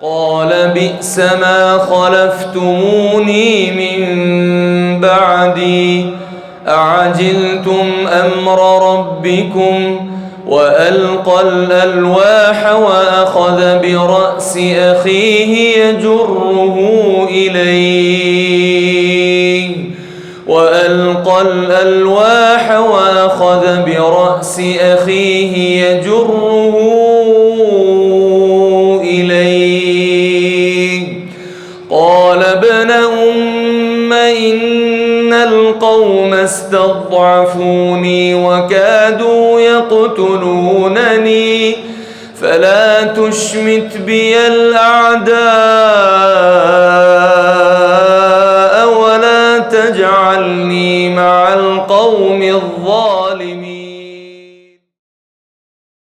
قال بئس ما خلفتموني من بعدي أعجلتم أمر ربكم وألقى الألواح وأخذ برأس أخيه يجره إليه قال ابن أم إن القوم استضعفوني وكادوا يقتلونني فلا تشمت بي الأعداء ولا تجعلني مع القوم الظالمين.